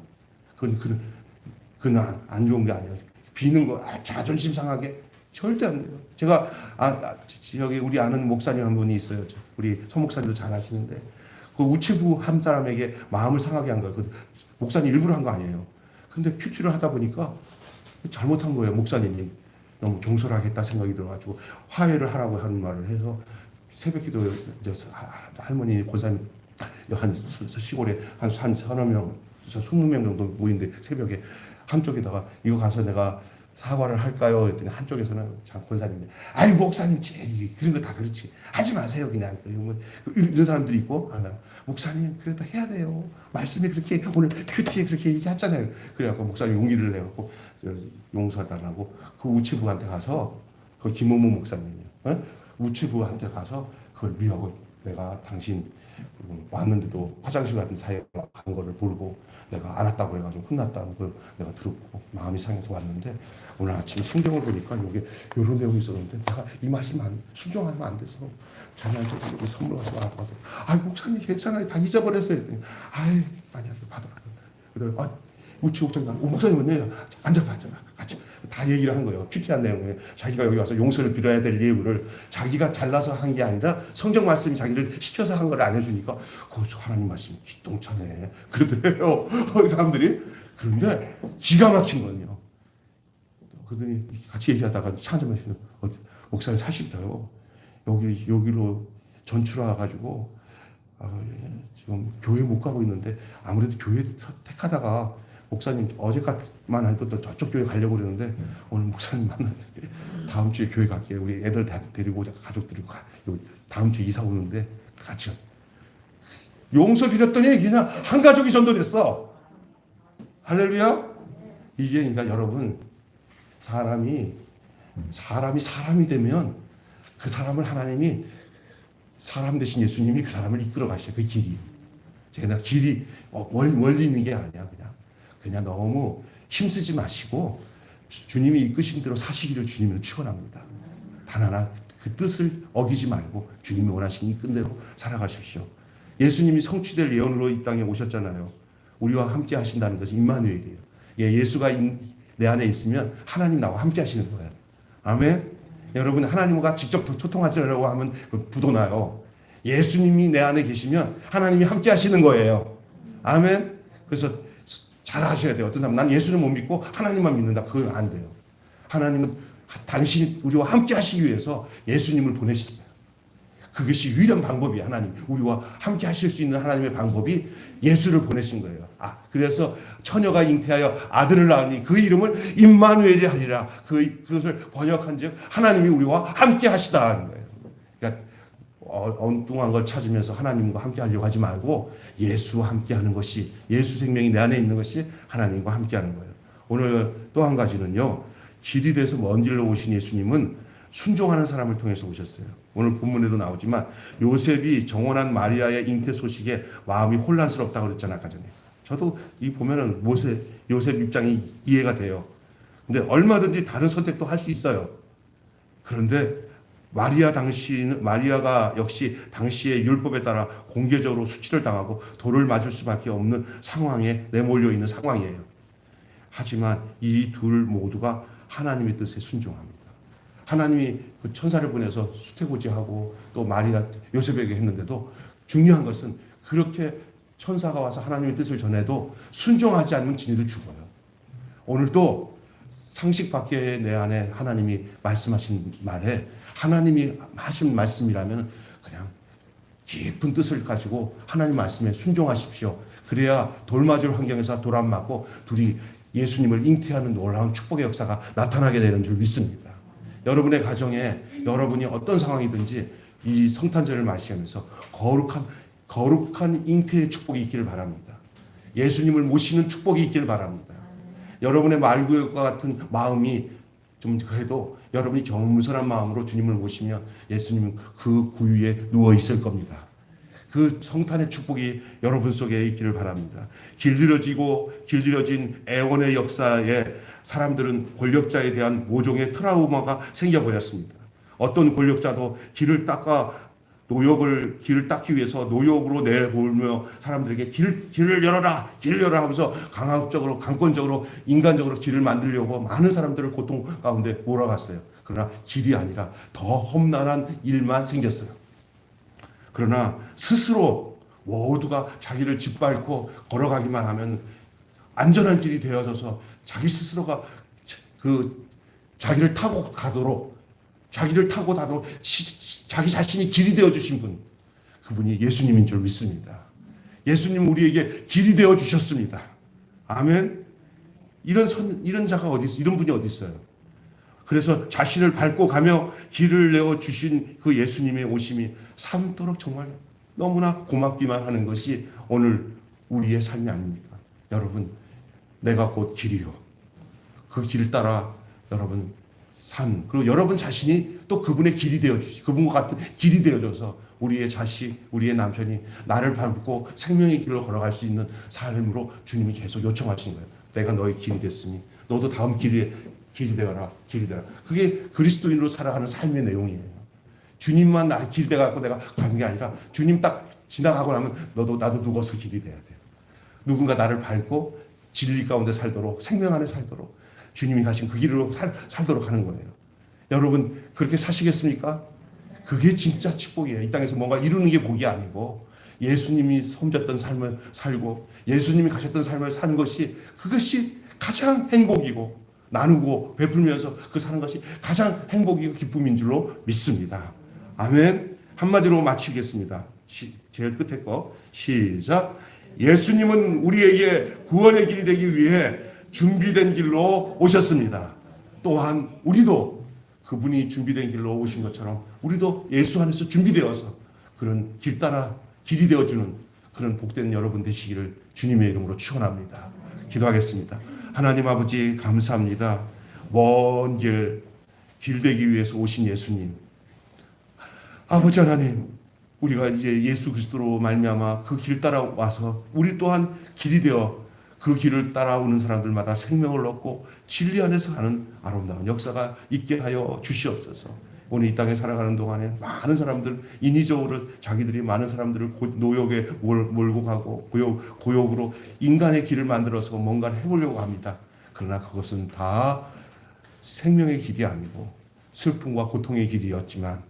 그건 안 좋은 게 아니에요. 비는 거 자존심 상하게 절대 안 돼요. 제가 여기 우리 아는 목사님 한 분이 있어요. 우리 서 목사님도 잘 아시는데 그 우체부 한 사람에게 마음을 상하게 한 거예요. 그 목사님 일부러 한 거 아니에요. 근데 큐티를 하다 보니까 잘못한 거예요. 목사님이 너무 경솔하겠다 생각이 들어가지고 화해를 하라고 하는 말을 해서 새벽기도 할머니 권사님 한 시골에 한 서너 명 20명 정도 모인데 새벽에 한쪽에다가 이거 가서 내가 사과를 할까요? 했더니 한쪽에서는 권사님이 아이 목사님 그런 거 다 그렇지 하지 마세요 그냥 이런 사람들이 있고 목사님 그래도 해야 돼요. 말씀이 그렇게 오늘 큐티에 그렇게 얘기했잖아요. 그래갖고 목사님 용기를 내갖고 용서해달라고 그 우체부한테 가서 그 김은무 목사님이요. 우체부한테 가서 그걸 미워하고 내가 당신 왔는데도 화장실 같은 사이에 간 거를 모르고 내가 안 왔다고 그래가지고 혼났다는 걸 내가 들었고 마음이 상해서 왔는데 오늘 아침에 성경을 보니까 이게 이런 내용이 있었는데 내가 이 말씀 순종하면 안 돼서 자녀한테 선물 가서 와서 목사님 괜찮아요 다 잊어버렸어요 했더니 아니 받아라. 그다음에 우체국장님 목사님 뭐냐 앉아봐 같이 다 얘기를 한 거예요. 큐티한 내용에 자기가 여기 와서 용서를 빌어야 될 이유를 자기가 잘나서 한 게 아니라 성경 말씀이 자기를 시켜서 한 걸 안 해주니까 하나님 말씀이 기똥차네 그러더래요. 사람들이. 그런데 기가 막힌 거예요. 그러더니 같이 얘기하다가 차 한잔 마시는 목사님 사실다요 여기로 전출 와가지고 지금 교회 못 가고 있는데 아무래도 교회 택하다가 목사님 어제까지만 해도 또 저쪽 교회 가려고 그러는데 오늘 목사님 만났는데 다음 주에 교회 갈게요. 우리 애들 다 데리고 가족 데리고 다음 주에 이사 오는데 같이 용서 빌었더니 그냥 한 가족이 전도됐어. 할렐루야. 이게 그러니까 여러분 사람이 되면 그 사람을 하나님이 사람 대신 예수님이 그 사람을 이끌어 가셔. 그 길이. 제가 길이 멀리 있는 게 아니야. 그냥 너무 힘쓰지 마시고 주님이 이끄신 대로 사시기를 주님을 축원합니다. 단 하나 그 뜻을 어기지 말고 주님이 원하시는 이끈 대로 살아가십시오. 예수님이 성취될 예언으로 이 땅에 오셨잖아요. 우리와 함께 하신다는 것이 임마누엘이에요. 예수가 내 안에 있으면 하나님 나와 함께 하시는 거예요. 아멘. 여러분 하나님과 직접 소통하려고 하면 부도나요. 예수님이 내 안에 계시면 하나님이 함께 하시는 거예요. 아멘. 그래서 잘 아셔야 돼요. 어떤 사람은 난 예수를 못 믿고 하나님만 믿는다. 그건 안 돼요. 하나님은 당신이 우리와 함께 하시기 위해서 예수님을 보내셨어요. 그것이 유일한 방법이에요. 하나님 우리와 함께 하실 수 있는 하나님의 방법이 예수를 보내신 거예요. 그래서 처녀가 잉태하여 아들을 낳으니 그 이름을 임마누엘이 하리라. 그것을 번역한즉 하나님이 우리와 함께 하시다 하는 거예요. 그러니까 엉뚱한 걸 찾으면서 하나님과 함께 하려고 하지 말고 예수와 함께 하는 것이, 예수 생명이 내 안에 있는 것이 하나님과 함께 하는 거예요. 오늘 또 한 가지는요, 길이 돼서 먼 길로 오신 예수님은 순종하는 사람을 통해서 오셨어요. 오늘 본문에도 나오지만 요셉이 정혼한 마리아의 잉태 소식에 마음이 혼란스럽다고 그랬잖아요, 아까 전에. 저도 이 보면은 요셉 입장이 이해가 돼요. 근데 얼마든지 다른 선택도 할 수 있어요. 그런데 마리아가 역시 당시의 율법에 따라 공개적으로 수치를 당하고 돌을 맞을 수밖에 없는 상황에 내몰려 있는 상황이에요. 하지만 이 둘 모두가 하나님의 뜻에 순종합니다. 하나님이 그 천사를 보내서 수태고지하고 또 마리아 요셉에게 했는데도 중요한 것은 그렇게 천사가 와서 하나님의 뜻을 전해도 순종하지 않으면 진리를 죽어요. 오늘도 상식 밖에 내 안에 하나님이 말씀하신 말에 하나님이 하신 말씀이라면 그냥 깊은 뜻을 가지고 하나님 말씀에 순종하십시오. 그래야 돌 맞을 환경에서 돌 안 맞고 둘이 예수님을 잉태하는 놀라운 축복의 역사가 나타나게 되는 줄 믿습니다. 여러분의 가정에 여러분이 어떤 상황이든지 이 성탄절을 맞이하면서 거룩한 잉태의 축복이 있기를 바랍니다. 예수님을 모시는 축복이 있기를 바랍니다. 여러분의 말구와 같은 마음이 좀 그래도 여러분이 겸손한 마음으로 주님을 모시면 예수님은 그 구유에 누워 있을 겁니다. 그 성탄의 축복이 여러분 속에 있기를 바랍니다. 길들여진 애원의 역사에 사람들은 권력자에 대한 모종의 트라우마가 생겨버렸습니다. 어떤 권력자도 길을 닦기 위해서 노역으로 내몰며 사람들에게 길을 열어라 하면서 강권적으로 인간적으로 길을 만들려고 많은 사람들을 고통 가운데 몰아갔어요. 그러나 길이 아니라 더 험난한 일만 생겼어요. 그러나 스스로 모두가 자기를 짓밟고 걸어가기만 하면 안전한 길이 되어져서 자기 스스로가 자기를 타고 가도록 자기 자신이 길이 되어주신 분, 그분이 예수님인 줄 믿습니다. 예수님 우리에게 길이 되어주셨습니다. 아멘. 이런 자가 어디 있어요? 이런 분이 어디 있어요? 그래서 자신을 밟고 가며 길을 내어주신 그 예수님의 오심이 삶도록 정말 너무나 고맙기만 하는 것이 오늘 우리의 삶이 아닙니까? 여러분, 내가 곧 길이요. 그 길을 따라 여러분 그리고 여러분 자신이 또 그분의 길이 되어주시, 그분과 같은 길이 되어줘서 우리의 자식, 우리의 남편이 나를 밟고 생명의 길로 걸어갈 수 있는 삶으로 주님이 계속 요청하시는 거예요. 내가 너의 길이 됐으니 너도 다음 길이 되어라. 그게 그리스도인으로 살아가는 삶의 내용이에요. 주님만 나의 길 돼갖고 내가 가는 게 아니라 주님 딱 지나가고 나면 나도 누워서 길이 돼야 돼요. 누군가 나를 밟고 진리 가운데 살도록, 생명 안에 살도록 주님이 가신 그 길로 살도록 하는 거예요. 여러분 그렇게 사시겠습니까? 그게 진짜 축복이에요. 이 땅에서 뭔가 이루는 게 복이 아니고 예수님이 섬겼던 삶을 살고 예수님이 가셨던 삶을 사는 것이 그것이 가장 행복이고 나누고 베풀면서 그 사는 것이 가장 행복이고 기쁨인 줄로 믿습니다. 아멘. 한마디로 마치겠습니다. 제일 끝에 거 시작. 예수님은 우리에게 구원의 길이 되기 위해 준비된 길로 오셨습니다. 또한 우리도 그분이 준비된 길로 오신 것처럼 우리도 예수 안에서 준비되어서 그런 길 따라 길이 되어주는 그런 복된 여러분 되시기를 주님의 이름으로 축원합니다. 기도하겠습니다. 하나님 아버지 감사합니다. 먼 길 되기 위해서 오신 예수님, 아버지 하나님, 우리가 이제 예수 그리스도로 말미암아 그 길 따라 와서 우리 또한 길이 되어 그 길을 따라오는 사람들마다 생명을 얻고 진리 안에서 하는 아름다운 역사가 있게 하여 주시옵소서. 오늘 이 땅에 살아가는 동안에 많은 사람들 인위적으로 자기들이 많은 사람들을 노역에 몰고 가고 고욕으로 인간의 길을 만들어서 뭔가를 해보려고 합니다. 그러나 그것은 다 생명의 길이 아니고 슬픔과 고통의 길이었지만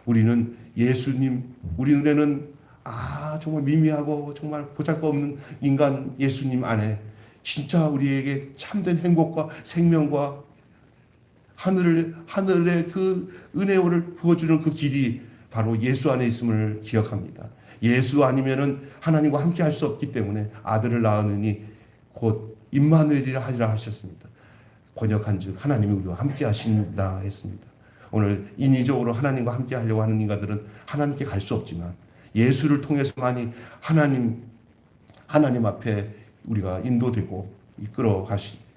우리는 예수님, 우리 눈에는 정말 미미하고 정말 보잘것없는 인간 예수님 안에 진짜 우리에게 참된 행복과 생명과 하늘의 그 은혜를 부어주는 그 길이 바로 예수 안에 있음을 기억합니다. 예수 아니면은 하나님과 함께 할 수 없기 때문에 아들을 낳으니 곧 임마누엘이라 하리라 하셨습니다. 번역한즉 하나님이 우리와 함께 하신다 했습니다. 오늘 인위적으로 하나님과 함께 하려고 하는 인간들은 하나님께 갈 수 없지만 예수를 통해서만이 하나님 앞에 우리가 인도되고 이끌어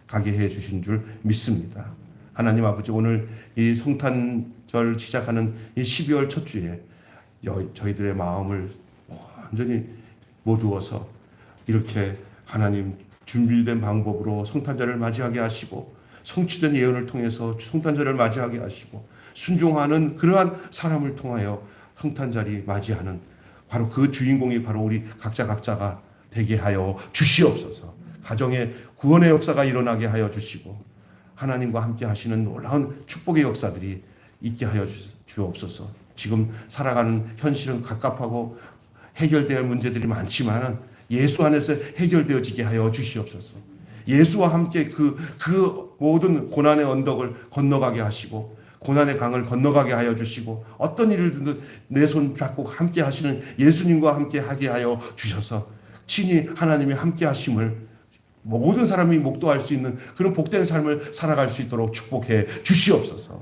가게 해 주신 줄 믿습니다. 하나님 아버지, 오늘 이 성탄절 시작하는 이 12월 첫 주에 저희들의 마음을 완전히 모두어서 이렇게 하나님 준비된 방법으로 성탄절을 맞이하게 하시고 성취된 예언을 통해서 성탄절을 맞이하게 하시고 순종하는 그러한 사람을 통하여 성탄절이 맞이하는 바로 그 주인공이 바로 우리 각자가 되게 하여 주시옵소서. 가정에 구원의 역사가 일어나게 하여 주시고 하나님과 함께 하시는 놀라운 축복의 역사들이 있게 하여 주옵소서. 지금 살아가는 현실은 갑갑하고 해결될 문제들이 많지만 예수 안에서 해결되어지게 하여 주시옵소서. 예수와 함께 그 모든 고난의 언덕을 건너가게 하시고 고난의 강을 건너가게 하여 주시고 어떤 일을 두든 내 손 잡고 함께 하시는 예수님과 함께 하게 하여 주셔서 친히 하나님이 함께 하심을 모든 사람이 목도할 수 있는 그런 복된 삶을 살아갈 수 있도록 축복해 주시옵소서.